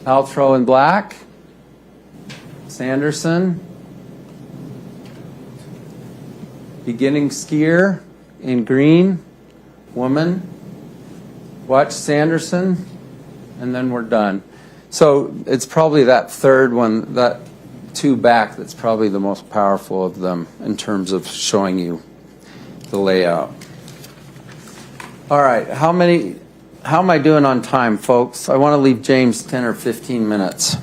Paltrow in black. Sanderson. Beginning skier in green. Woman. Watch Sanderson. And then we're done. So it's probably that third one, that two back, that's probably the most powerful of them in terms of showing you the layout. All right, how am I doing on time, folks? I want to leave James 10 or 15 minutes.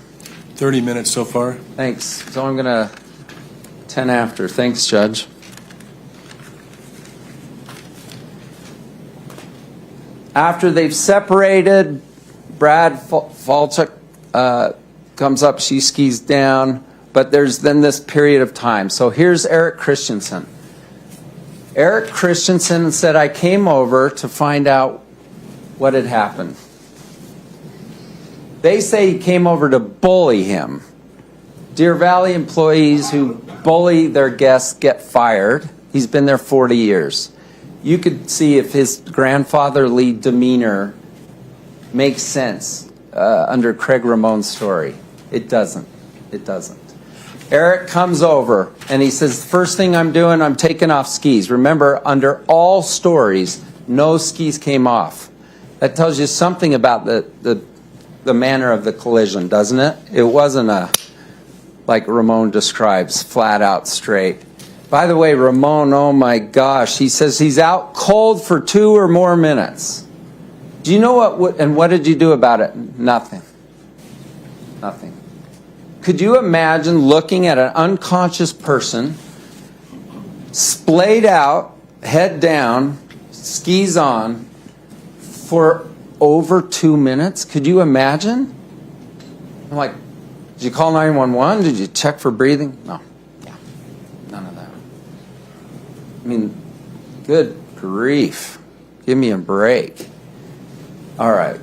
30 minutes so far. Thanks. So I'm going to 10 after. Thanks, Judge. After they've separated, Brad Falchuk comes up, she skis down, but there's then this period of time. So here's Eric Christensen. Eric Christensen said, I came over to find out what had happened. They say he came over to bully him. Deer Valley employees who bully their guests get fired. He's been there 40 years. You could see if his grandfatherly demeanor makes sense under Craig Ramon's story. It doesn't. It doesn't. Eric comes over and he says, first thing I'm doing, I'm taking off skis. Remember, under all stories, no skis came off. That tells you something about the manner of the collision, doesn't it? It wasn't like Ramon describes, flat out straight. By the way, Ramon, oh my gosh, he says he's out cold for 2 or more minutes. Do you know what did you do about it? Nothing. Nothing. Could you imagine looking at an unconscious person, splayed out, head down, skis on, for over 2 minutes? Could you imagine? I'm like, did you call 911? Did you check for breathing? No. Yeah. None of that. I mean, good grief. Give me a break. All right.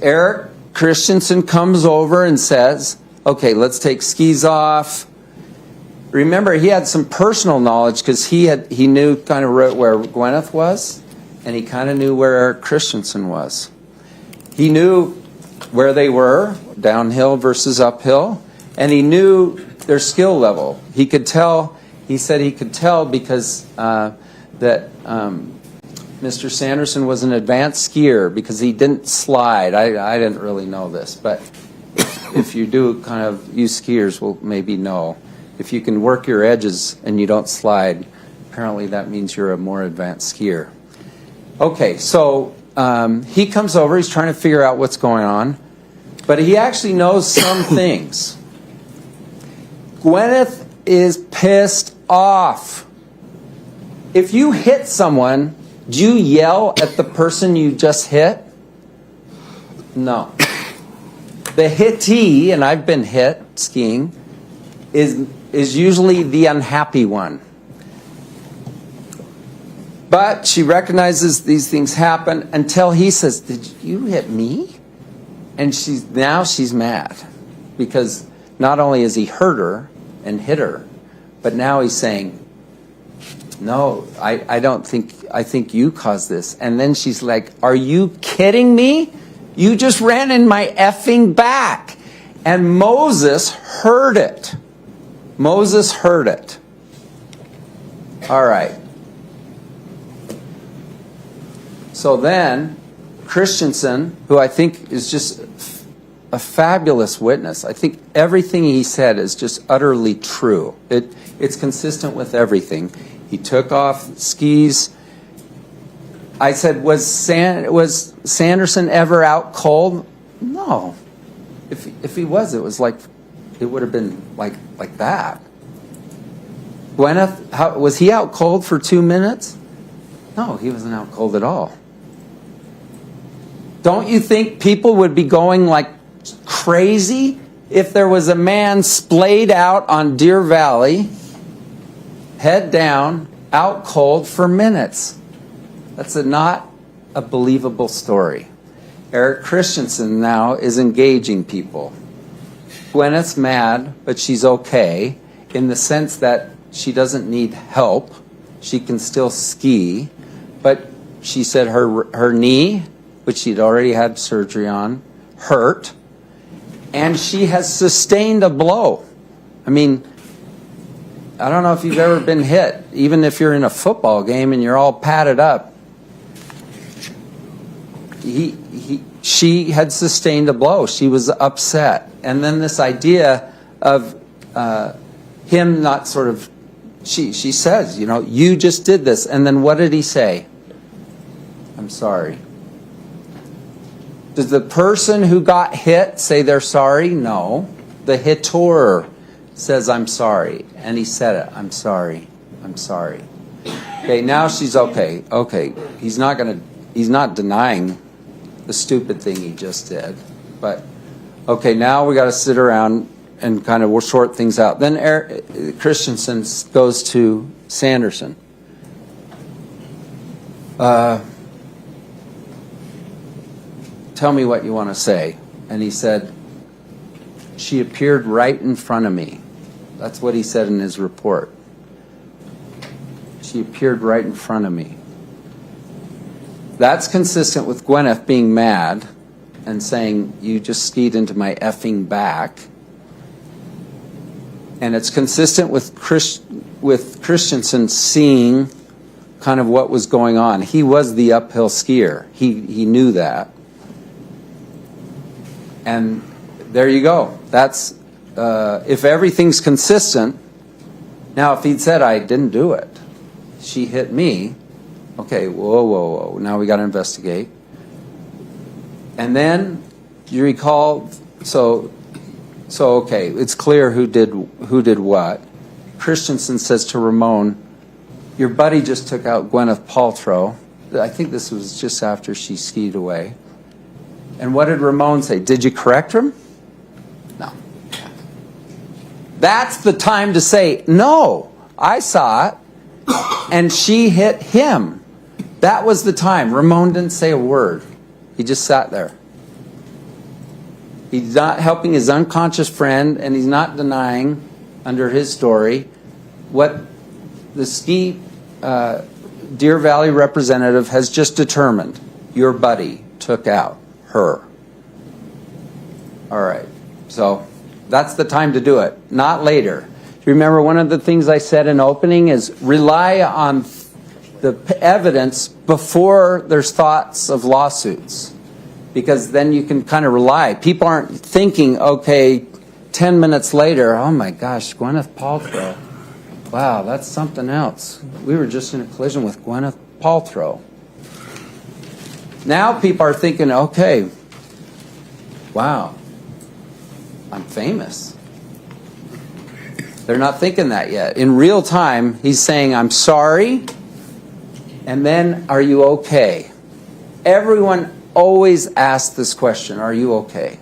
Eric Christensen comes over and says, okay, let's take skis off. Remember, he had some personal knowledge because he knew kind of where Gwyneth was, and he kind of knew where Eric Christensen was. He knew where they were, downhill versus uphill, and he knew their skill level. He could tell, he said he could tell because Mr. Sanderson was an advanced skier because he didn't slide. I didn't really know this, but if you do kind of, you skiers will maybe know. If you can work your edges and you don't slide, apparently that means you're a more advanced skier. Okay, so he comes over, he's trying to figure out what's going on, but he actually knows some things. Gwyneth is pissed off. If you hit someone, do you yell at the person you just hit? No. The hittee, and I've been hit skiing, is usually the unhappy one. But she recognizes these things happen until he says, did you hit me? And now she's mad because not only has he hurt her and hit her, but now he's saying, no, I think you caused this. And then she's like, are you kidding me? You just ran in my effing back. And Moses heard it. Moses heard it. All right. So then, Christensen, who I think is just a fabulous witness, I think everything he said is just utterly true. It's consistent with everything. He took off skis. I said, was Sanderson ever out cold? No. If he was, it would have been like that. Gwyneth, was he out cold for 2 minutes? No, he wasn't out cold at all. Don't you think people would be going like crazy if there was a man splayed out on Deer Valley, head down, out cold for minutes? That's not a believable story. Eric Christensen now is engaging people. Gwyneth's mad, but she's okay in the sense that she doesn't need help. She can still ski, but she said her knee, which she'd already had surgery on, hurt, and she has sustained a blow. I mean, I don't know if you've ever been hit, even if you're in a football game and you're all padded up. She had sustained a blow. She was upset. And then this idea of him not sort of, she says, you know, you just did this. And then what did he say? I'm sorry. Does the person who got hit say they're sorry? No. The hitter says, I'm sorry. And he said it. I'm sorry. I'm sorry. Okay, now she's okay. Okay, he's not denying the stupid thing he just did. But, okay, now we got to sit around and kind of we'll sort things out. Then Christensen goes to Sanderson. Tell me what you want to say. And he said, she appeared right in front of me. That's what he said in his report. She appeared right in front of me. That's consistent with Gwyneth being mad and saying, you just skied into my effing back. And it's consistent with Christensen seeing kind of what was going on. He was the uphill skier. He knew that. And there you go. That's, if everything's consistent, now if he'd said, I didn't do it, she hit me, okay, whoa, now we got to investigate. And then, you recall, so okay, it's clear who did what. Christensen says to Ramon, your buddy just took out Gwyneth Paltrow. I think this was just after she skied away. And what did Ramon say? Did you correct him? No. That's the time to say, no, I saw it, and she hit him. That was the time. Ramon didn't say a word. He just sat there. He's not helping his unconscious friend, and he's not denying, under his story, what the ski Deer Valley representative has just determined. Your buddy took out her. All right. So that's the time to do it, not later. Remember, one of the things I said in opening is rely on the evidence before there's thoughts of lawsuits, because then you can kind of rely. People aren't thinking, okay, 10 minutes later, oh my gosh, Gwyneth Paltrow. Wow, that's something else. We were just in a collision with Gwyneth Paltrow. Now people are thinking, okay, wow, I'm famous. They're not thinking that yet. In real time, he's saying, I'm sorry, and then, are you okay? Everyone always asks this question, are you okay?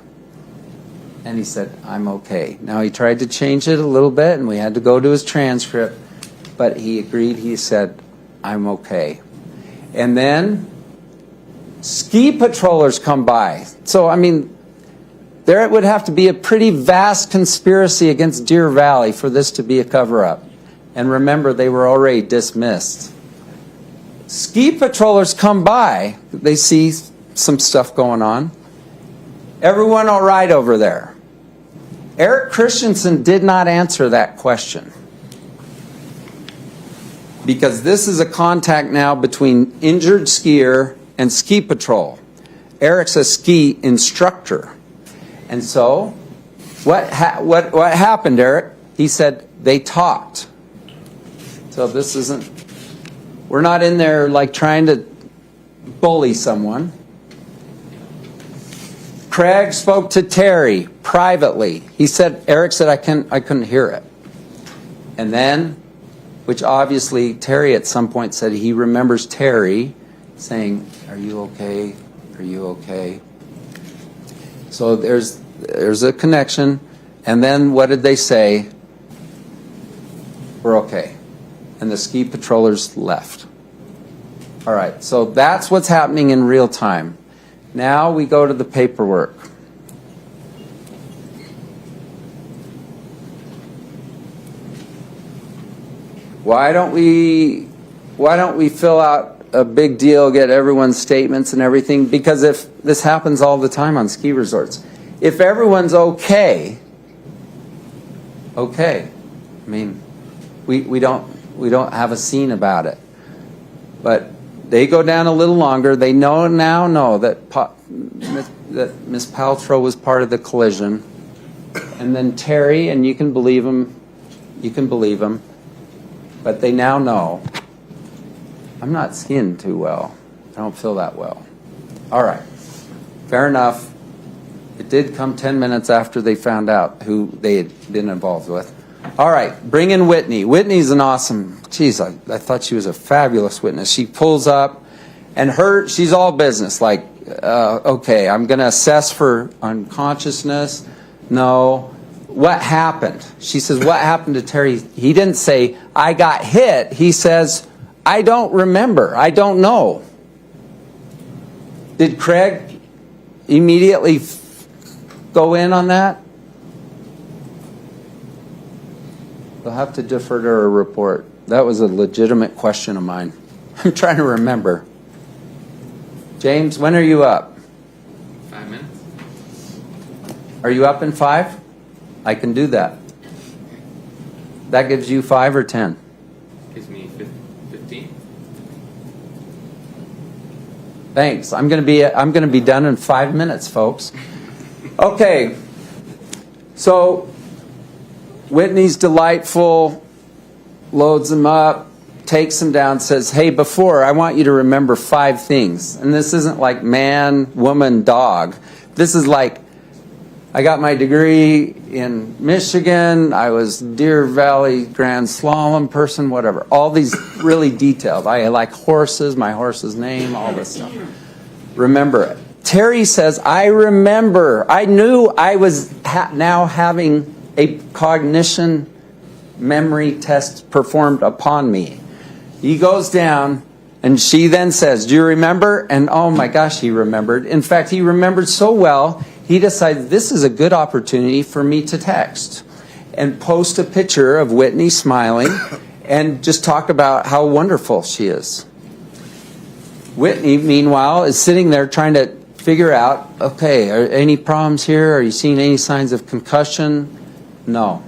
And he said, I'm okay. Now, he tried to change it a little bit, and we had to go to his transcript, but he agreed. He said, I'm okay. And then ski patrollers come by. So, I mean, there would have to be a pretty vast conspiracy against Deer Valley for this to be a cover-up. And remember, they were already dismissed. Ski patrollers come by. They see some stuff going on. Everyone all right over there? Eric Christensen did not answer that question, because this is a contact now between injured skier and ski patrol. Eric's a ski instructor. And so, what happened, Eric? He said they talked. So this isn't, we're not in there like trying to bully someone. Craig spoke to Terry privately. He said, Eric said, I couldn't hear it. And then, which obviously Terry at some point said he remembers Terry saying, are you okay? Are you okay? So there's a connection. And then what did they say? We're okay. And the ski patrollers left. All right, so that's what's happening in real time. Now we go to the paperwork. Why don't we fill out a big deal, get everyone's statements and everything? Because if this happens all the time on ski resorts. If everyone's okay, I mean, we don't have a scene about it. But they go down a little longer. They now know that Miss Paltrow was part of the collision. And then Terry, and you can believe him, but they now know. I'm not skiing too well. I don't feel that well. All right, fair enough. It did come 10 minutes after they found out who they had been involved with. All right, bring in Whitney. Whitney's an awesome, geez, I thought she was a fabulous witness. She pulls up, and she's all business, like, okay, I'm going to assess for unconsciousness. No. What happened? She says, what happened to Terry? He didn't say, I got hit. He says, I don't remember. I don't know. Did Craig immediately go in on that? We'll have to defer to her report. That was a legitimate question of mine. I'm trying to remember. James, when are you up? 5 minutes. Are you up in 5? I can do that. That gives you 5 or 10? Gives me 15. Thanks. I'm going to be done in 5 minutes, folks. Okay. So Whitney's delightful, loads him up, takes him down, says, hey, before, I want you to remember 5 things. And this isn't like man, woman, dog. This is like, I got my degree in Michigan, I was Deer Valley Grand Slalom person, whatever. All these really detailed. I like horses, my horse's name, all this stuff. Remember it. Terry says, I remember. I knew I was now having a cognition memory test performed upon me. He goes down, and she then says, do you remember? And oh my gosh, he remembered. In fact, he remembered so well, he decided this is a good opportunity for me to text and post a picture of Whitney smiling and just talk about how wonderful she is. Whitney, meanwhile, is sitting there trying to figure out, okay, are any problems here? Are you seeing any signs of concussion? No,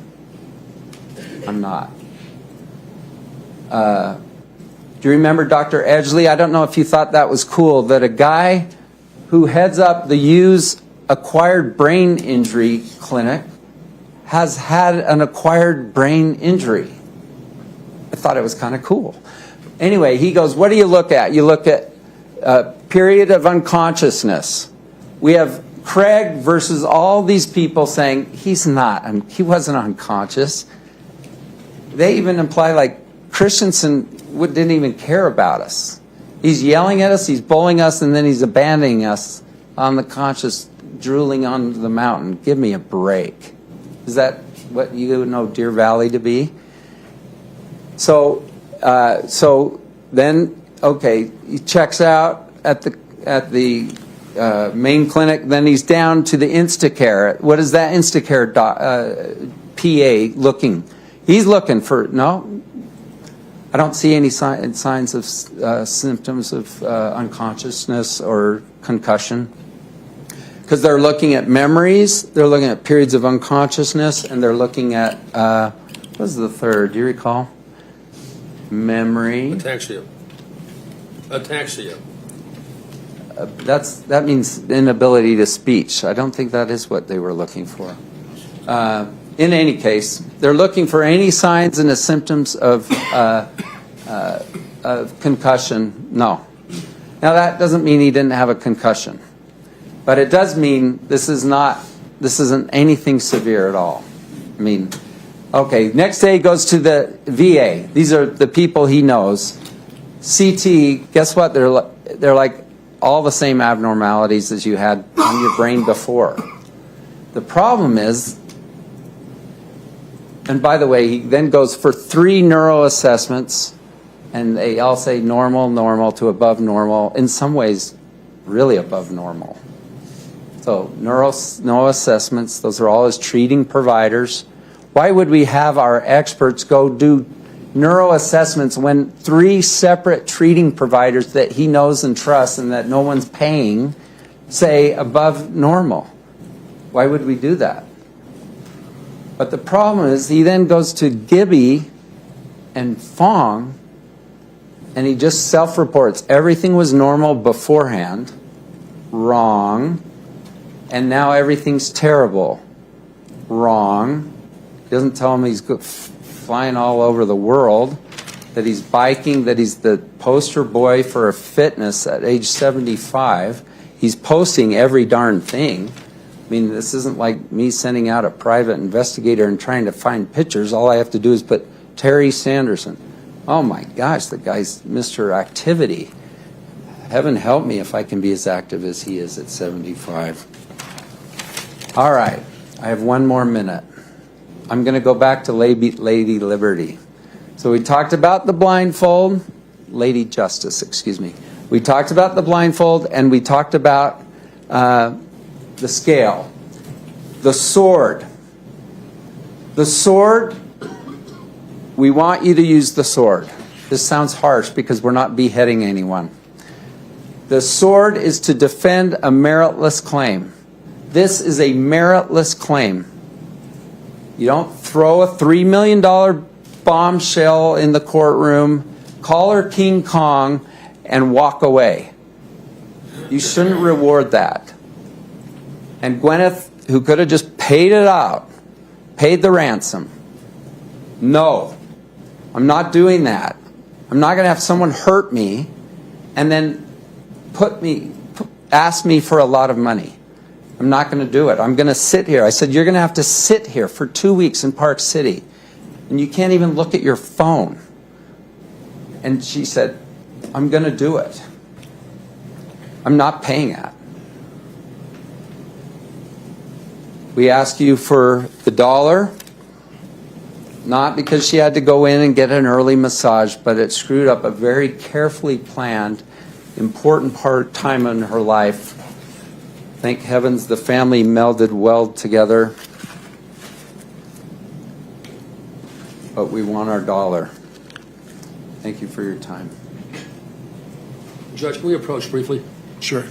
I'm not. Do you remember Dr. Edgley? I don't know if you thought that was cool, that a guy who heads up the U's acquired brain injury clinic has had an acquired brain injury. I thought it was kind of cool. Anyway, he goes, what do you look at? You look at period of unconsciousness. We have Craig versus all these people saying he wasn't unconscious. They even imply like Christensen didn't even care about us. He's yelling at us, he's bullying us, and then he's abandoning us on the conscious, drooling on the mountain. Give me a break. Is that what you know Deer Valley to be? So then, okay, he checks out at the main clinic. Then he's down to the Instacare. What is that Instacare PA looking? He's looking for I don't see any signs of symptoms of unconsciousness or concussion. Because they're looking at memories, they're looking at periods of unconsciousness, and they're looking at, what was the third? Do you recall? Memory. Ataxia. That means inability to speech. I don't think that is what they were looking for. In any case, they're looking for any signs and the symptoms of concussion. No. Now that doesn't mean he didn't have a concussion, but it does mean this isn't anything severe at all. I mean, okay. Next day he goes to the VA. These are the people he knows. CT. Guess what? They're like all the same abnormalities as you had on your brain before. The problem is. And by the way, he then goes for 3 neuro assessments, and they all say normal, normal to above normal. In some ways, really above normal. So no assessments. Those are all his treating providers. Why would we have our experts go do neuro assessments when 3 separate treating providers that he knows and trusts and that no one's paying say above normal. Why would we do that? But the problem is he then goes to Gibby and Fong, and he just self-reports. Everything was normal beforehand. Wrong. And now everything's terrible. Wrong. He doesn't tell him he's flying all over the world, that he's biking, that he's the poster boy for fitness at age 75. He's posting every darn thing. I mean, this isn't like me sending out a private investigator and trying to find pictures. All I have to do is put Terry Sanderson. Oh my gosh, the guy's Mr. Activity. Heaven help me if I can be as active as he is at 75. All right, I have one more minute. I'm going to go back to Lady Liberty. So we talked about the blindfold, Lady Justice, excuse me. We talked about the blindfold, and we talked about the scale. The sword. The sword, we want you to use the sword. This sounds harsh because we're not beheading anyone. The sword is to defend a meritless claim. This is a meritless claim. You don't throw a $3 million bombshell in the courtroom, call her King Kong, and walk away. You shouldn't reward that. And Gwyneth, who could have just paid it out, paid the ransom. No, I'm not doing that. I'm not going to have someone hurt me and then ask me for a lot of money. I'm not going to do it. I'm going to sit here. I said, you're going to have to sit here for 2 weeks in Park City, and you can't even look at your phone. And she said, I'm going to do it. I'm not paying that. We ask you for the $1, not because she had to go in and get an early massage, but it screwed up a very carefully planned, important time in her life. Thank heavens the family melded well together. But we want our $1. Thank you for your time. Judge, can we approach briefly? Sure.